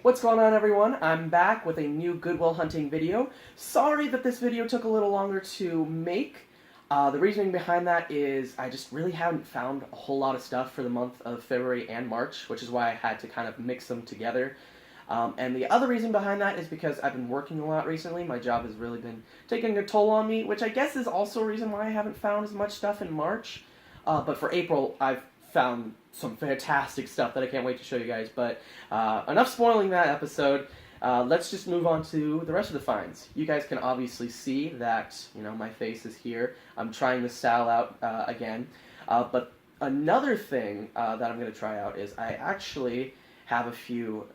What's going on, everyone? I'm back with a new Goodwill hunting video. Sorry that this video took a little longer to make. The reasoning behind that is I just really haven't found a whole lot of stuff for the month of February and March, which is why I had to kind of mix them together. And the other reason behind that is because I've been working a lot recently. My job has really been taking a toll on me, which I guess is also a reason why I haven't found as much stuff in March. But for April, I've found some fantastic stuff that I can't wait to show you guys. But enough spoiling that episode. Let's just move on to the rest of the finds. You guys can obviously see that, you know, my face is here. I'm trying to style out again. But another thing that I'm going to try out is I actually have a few,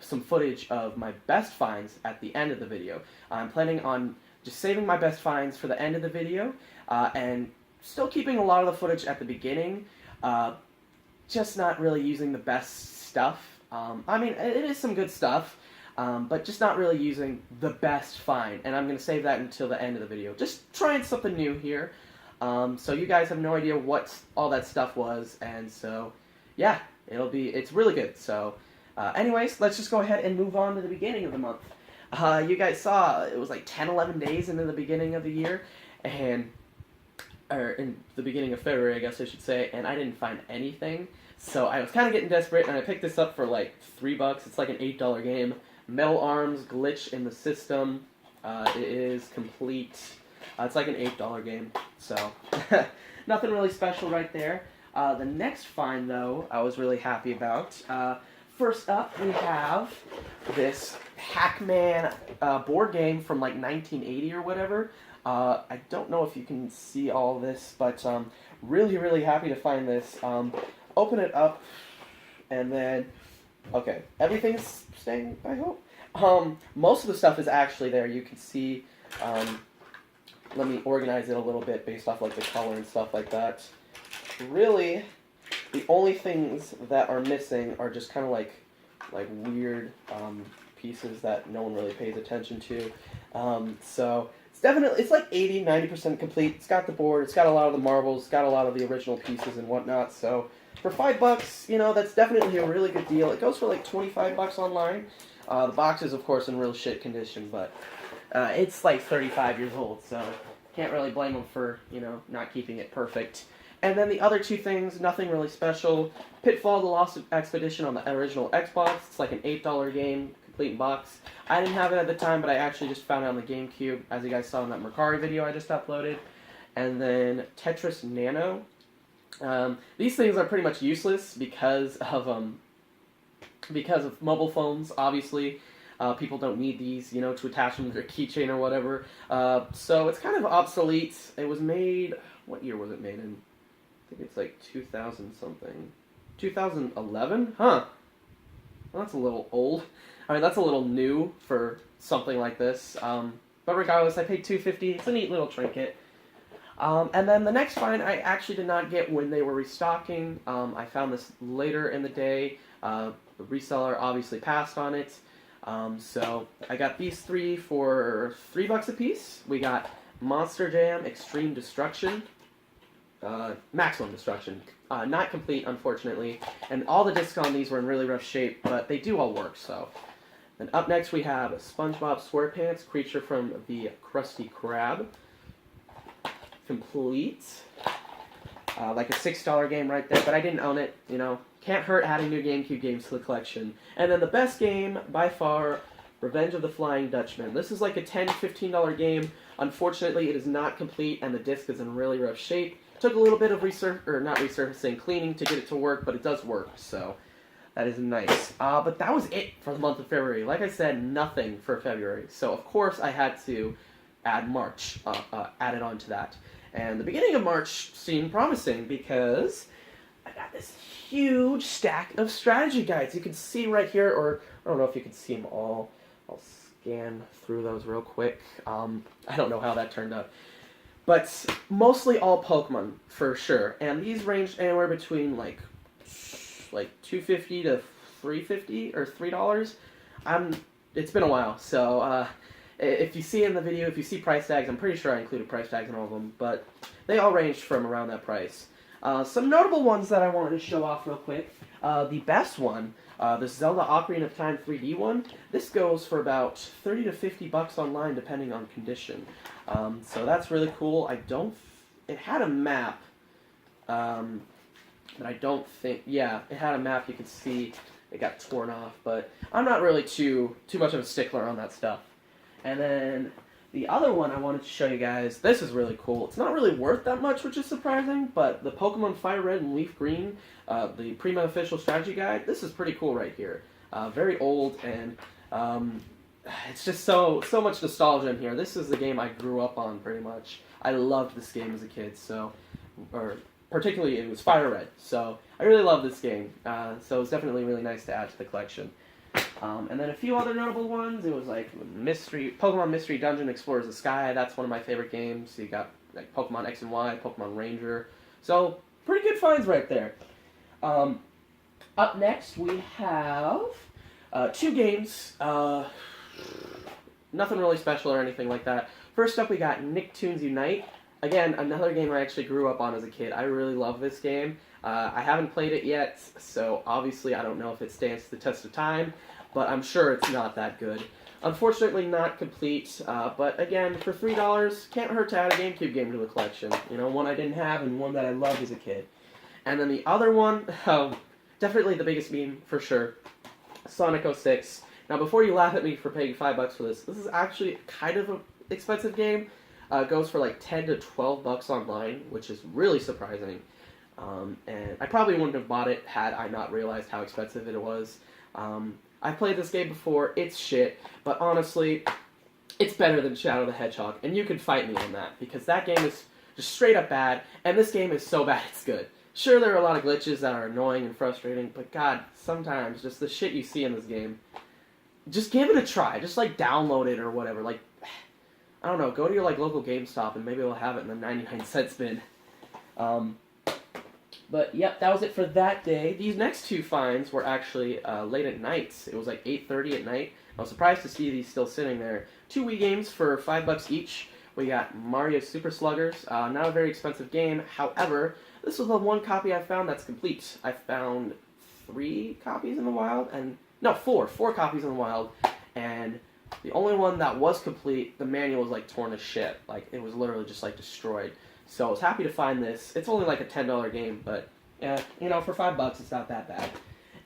some footage of my best finds at the end of the video. I'm planning on just saving my best finds for the end of the video and still keeping a lot of the footage at the beginning. Just not really using the best stuff. I mean, it is some good stuff, but just not really using the best find. And I'm going to save that until the end of the video. Just trying something new here. So you guys have no idea what all that stuff was. And so, yeah, it's really good. So, anyways, let's just go ahead and move on to the beginning of the month. You guys saw it was like 10, 11 days into the beginning of the year. Or in the beginning of February, I guess I should say, and I didn't find anything. So I was kind of getting desperate, and I picked this up for like $3. It's like an $8 game. Metal arms, glitch in the system. It is complete. It's like an $8 game. So nothing really special right there. The next find, though, I was really happy about. First up, we have this Pac-Man board game from like 1980 or whatever. I don't know if you can see all this, but really, really happy to find this. Open it up, and then, okay, everything's staying, I hope. Most of the stuff is actually there. You can see, let me organize it a little bit based off like the color and stuff like that. Really, the only things that are missing are just kind of like weird pieces that no one really pays attention to. So it's like 80-90% complete. It's got the board, it's got a lot of the marbles, it's got a lot of the original pieces and whatnot. So for $5, you know, that's definitely a really good deal. It goes for like $25 online. The box is of course in real shit condition, but it's like 35 years old, so can't really blame them for, you know, not keeping it perfect. And then the other two things, nothing really special. Pitfall: The Lost Expedition on the original Xbox. It's like an $8 game, complete box. I didn't have it at the time, but I actually just found it on the GameCube, as you guys saw in that Mercari video I just uploaded. And then Tetris Nano. These things are pretty much useless because of mobile phones, obviously. People don't need these, you know, to attach them to their keychain or whatever. So it's kind of obsolete. It was made, what year was it made in? I think it's like 2000 something. 2011? Huh. Well, that's a little old. I mean, that's a little new for something like this. But regardless, I paid $2.50. It's a neat little trinket. And then the next find I actually did not get when they were restocking. I found this later in the day. The reseller obviously passed on it. So I got these three for $3 a piece. We got Monster Jam Extreme Destruction. Maximum Destruction. Not complete, unfortunately. And all the discs on these were in really rough shape, but they do all work, so. Then up next we have SpongeBob SquarePants, Creature from the Krusty Krab. Complete. like a $6 game right there, but I didn't own it, you know. Can't hurt adding new GameCube games to the collection. And then the best game, by far, Revenge of the Flying Dutchman. This is like a $10, $15 game. Unfortunately, it is not complete, and the disc is in really rough shape. Took a little bit of cleaning to get it to work, but it does work, so that is nice. But that was it for the month of February. Like I said, nothing for February. So, of course, I had to add March, added on to that. And the beginning of March seemed promising because I got this huge stack of strategy guides. You can see right here, or I don't know if you can see them all. I'll scan through those real quick. I don't know how that turned out. But mostly all Pokemon, for sure. And these ranged anywhere between like $2.50 to $3.50 or $3. It's been a while, so if you see in the video, if you see price tags, I'm pretty sure I included price tags in all of them, but they all ranged from around that price. Some notable ones that I wanted to show off real quick. The best one, the Zelda Ocarina of Time 3D one, this goes for about $30 to $50 online depending on condition. So that's really cool. It had a map, but I don't think, yeah, it had a map. You can see it got torn off, but I'm not really too much of a stickler on that stuff. And then the other one I wanted to show you guys, this is really cool. It's not really worth that much, which is surprising, but the Pokemon Fire Red and Leaf Green, the Prima Official Strategy Guide, this is pretty cool right here. Very old, and it's just so much nostalgia in here. This is the game I grew up on, pretty much. I loved this game as a kid, particularly it was Fire Red, so I really love this game. So it's definitely really nice to add to the collection. And then a few other notable ones. It was like Pokemon Mystery Dungeon Explores the Sky. That's one of my favorite games. So you got like Pokemon X and Y, Pokemon Ranger. So pretty good finds right there. Up next we have 2 games. Nothing really special or anything like that. First up we got Nicktoons Unite. Again, another game I actually grew up on as a kid. I really love this game. I haven't played it yet, so obviously I don't know if it stands the test of time, but I'm sure it's not that good. Unfortunately not complete, but again, for $3, can't hurt to add a GameCube game to the collection. You know, one I didn't have and one that I loved as a kid. And then the other one, definitely the biggest meme, for sure, Sonic 06. Now before you laugh at me for paying $5 for this is actually kind of an expensive game. It goes for like $10 to $12 online, which is really surprising. And I probably wouldn't have bought it had I not realized how expensive it was. I've played this game before, it's shit, but honestly, it's better than Shadow the Hedgehog, and you can fight me on that, because that game is just straight up bad, and this game is so bad it's good. Sure, there are a lot of glitches that are annoying and frustrating, but god, sometimes, just the shit you see in this game, just give it a try, just like download it or whatever, like, I don't know, go to your like local GameStop and maybe they'll have it in the 99-cent bin. But yep, that was it for that day. These next 2 finds were actually late at night. It was like 8:30 at night. I was surprised to see these still sitting there. 2 Wii games for $5 each. We got Mario Super Sluggers. Not a very expensive game. However, this was the one copy I found that's complete. I found 3 copies in the wild, and no, 4 copies in the wild, and the only one that was complete, the manual was like torn to shit. Like, it was literally just like destroyed. So I was happy to find this. It's only like a $10 game, but yeah, you know, for $5 it's not that bad.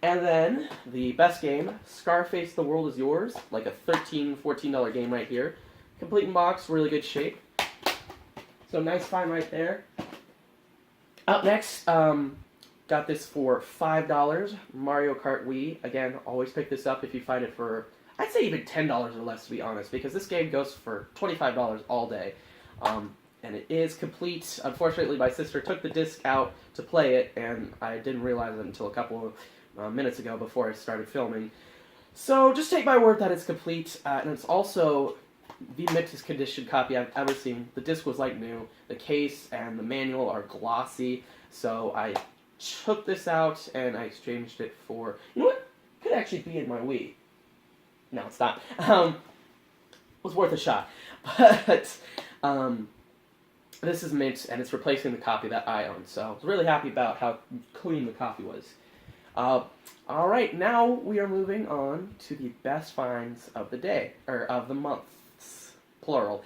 And then the best game, Scarface The World Is Yours, like a $13, $14 game right here. Complete in box, really good shape. So nice find right there. Up next, got this for $5, Mario Kart Wii. Again, always pick this up if you find it for, I'd say even $10 or less, to be honest, because this game goes for $25 all day. And it is complete. Unfortunately, my sister took the disc out to play it, and I didn't realize it until a couple of minutes ago before I started filming. So just take my word that it's complete, and it's also the mintest condition copy I've ever seen. The disc was like new. The case and the manual are glossy, so I took this out and I exchanged it for, you know what? It could actually be in my Wii. No, it's not. It was worth a shot. But this is mint, and it's replacing the copy that I own. So I was really happy about how clean the copy was. Alright, now we are moving on to the best finds of the day, or of the months, plural.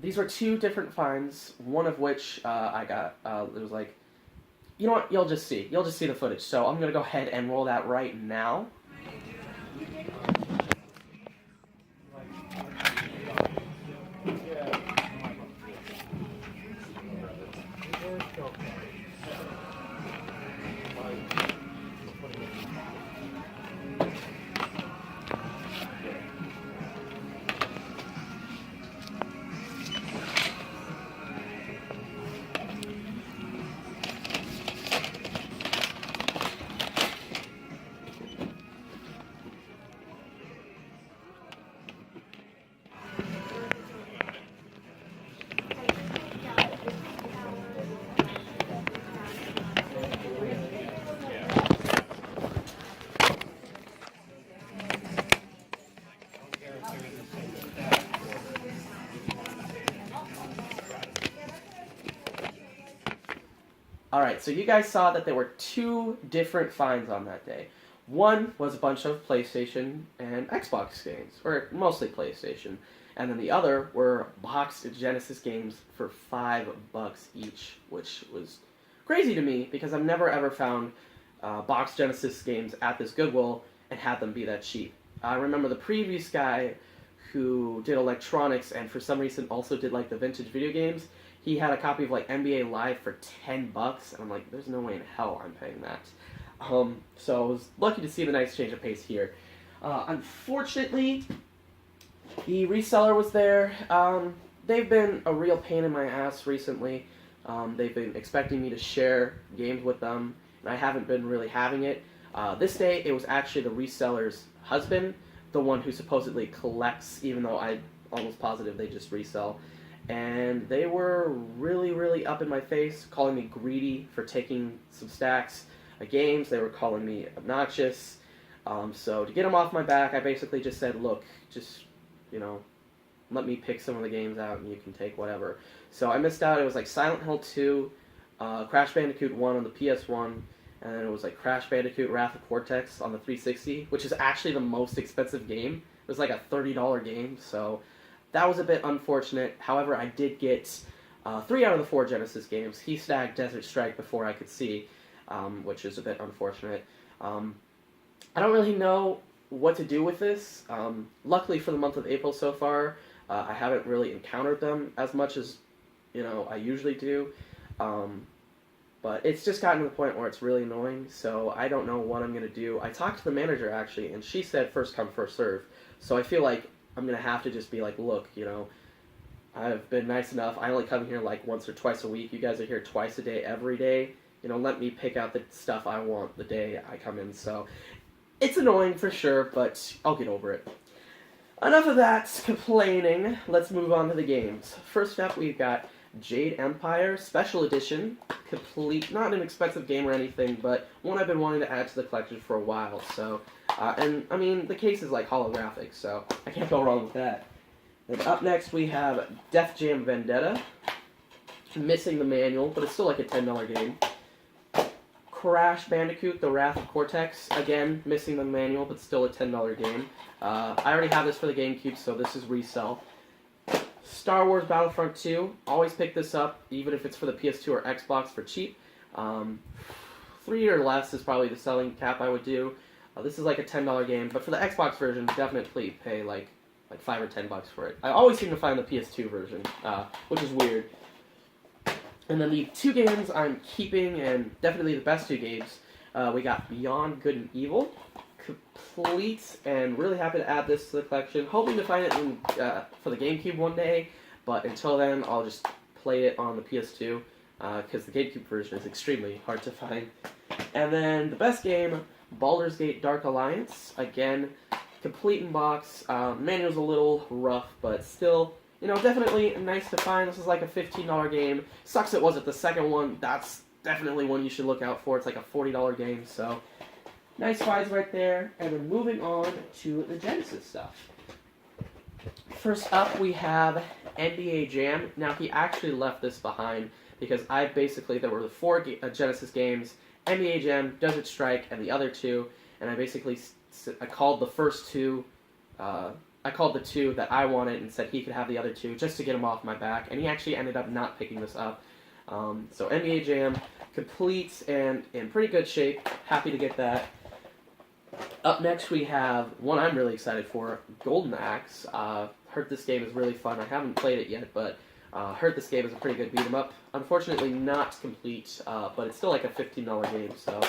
these were two different finds, one of which I got, it was like, you know what, you'll just see the footage. So I'm going to go ahead and roll that right now. Alright, so you guys saw that there were two different finds on that day. One was a bunch of PlayStation and Xbox games, or mostly PlayStation. And then the other were boxed Genesis games for $5 each, which was crazy to me because I've never ever found boxed Genesis games at this Goodwill and had them be that cheap. I remember the previous guy who did electronics and for some reason also did like the vintage video games. He had a copy of like NBA Live for $10, and I'm like, there's no way in hell I'm paying that. So I was lucky to see the nice change of pace here. Unfortunately, the reseller was there. They've been a real pain in my ass recently. They've been expecting me to share games with them, and I haven't been really having it. This day, it was actually the reseller's husband, the one who supposedly collects, even though I'm almost positive they just resell. And they were really, really up in my face, calling me greedy for taking some stacks of games. They were calling me obnoxious. So to get them off my back, I basically just said, look, just, let me pick some of the games out and you can take whatever. So I missed out. It was like Silent Hill 2, Crash Bandicoot 1 on the PS1, and then it was like Crash Bandicoot Wrath of Cortex on the 360, which is actually the most expensive game. It was like a $30 game, so that was a bit unfortunate. However, I did get 3 out of the 4 Genesis games. He snagged Desert Strike before I could see, which is a bit unfortunate. I don't really know what to do with this. Luckily for the month of April so far, I haven't really encountered them as much as I usually do. But it's just gotten to the point where it's really annoying, so I don't know what I'm going to do. I talked to the manager, actually, and she said first come, first serve. So I feel like I'm going to have to just be like, look, I've been nice enough. I only come here like once or twice a week. You guys are here twice a day, every day. Let me pick out the stuff I want the day I come in. So it's annoying for sure, but I'll get over it. Enough of that complaining. Let's move on to the games. First up, we've got Jade Empire Special Edition. Complete, not an expensive game or anything, but one I've been wanting to add to the collection for a while. So, and I mean, the case is like holographic, so I can't go wrong with that. And up next, we have Def Jam Vendetta. Missing the manual, but it's still like a $10 game. Crash Bandicoot, The Wrath of Cortex. Again, missing the manual, but still a $10 game. I already have this for the GameCube, so this is Resell. Star Wars Battlefront 2. Always pick this up, even if it's for the PS2 or Xbox for cheap. 3 or less is probably the selling cap I would do. This is like a $10 game, but for the Xbox version, definitely pay like $5 or $10 for it. I always seem to find the PS2 version, which is weird. And then the 2 games I'm keeping, and definitely the best 2 games, we got Beyond Good and Evil. Complete, and really happy to add this to the collection. Hoping to find it for the GameCube one day, but until then, I'll just play it on the PS2, because the GameCube version is extremely hard to find. And then the best game, Baldur's Gate Dark Alliance. Again, complete in box. Manual's a little rough, but still, definitely nice to find. This is like a $15 game. Sucks it wasn't the second one. That's definitely one you should look out for. It's like a $40 game, so nice finds right there. And then moving on to the Genesis stuff. First up, we have NBA Jam. Now, he actually left this behind because there were the 4 Genesis games, NBA Jam, Desert Strike, and the other 2, and I basically I called the first 2 I called the 2 that I wanted and said he could have the other 2 just to get him off my back, and he actually ended up not picking this up. So NBA Jam, complete and in pretty good shape. Happy to get that. Up next we have one I'm really excited for, Golden Axe. Heard this game is really fun. I haven't played it yet, but heard this game is a pretty good beat 'em up. Unfortunately not complete, but it's still like a $15 game, so.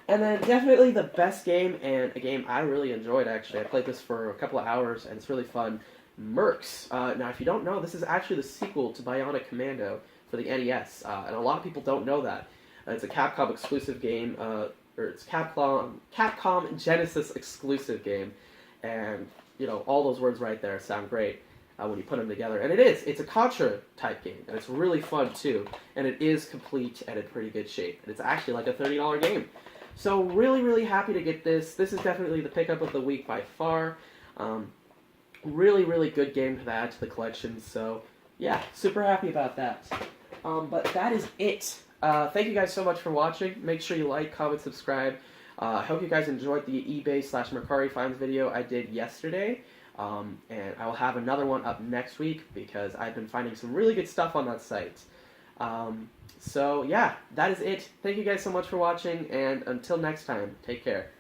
And then definitely the best game, and a game I really enjoyed actually. I played this for a couple of hours, and it's really fun. Mercs. Now if you don't know, this is actually the sequel to Bionic Commando for the NES, and a lot of people don't know that. It's a Capcom exclusive game, or it's Capcom Genesis exclusive game, and you know, all those words right there sound great when you put them together. And it's a Contra type game, and it's really fun too, and it is complete and in pretty good shape, and it's actually like a $30 game. So really, really happy to get this. This is definitely the pickup of the week by far. Really, really good game to add to the collection, so yeah, super happy about that. But that is it. Thank you guys so much for watching. Make sure you like, comment, subscribe. I hope you guys enjoyed the eBay/Mercari finds video I did yesterday. And I will have another one up next week because I've been finding some really good stuff on that site. So yeah, that is it. Thank you guys so much for watching, and until next time, take care.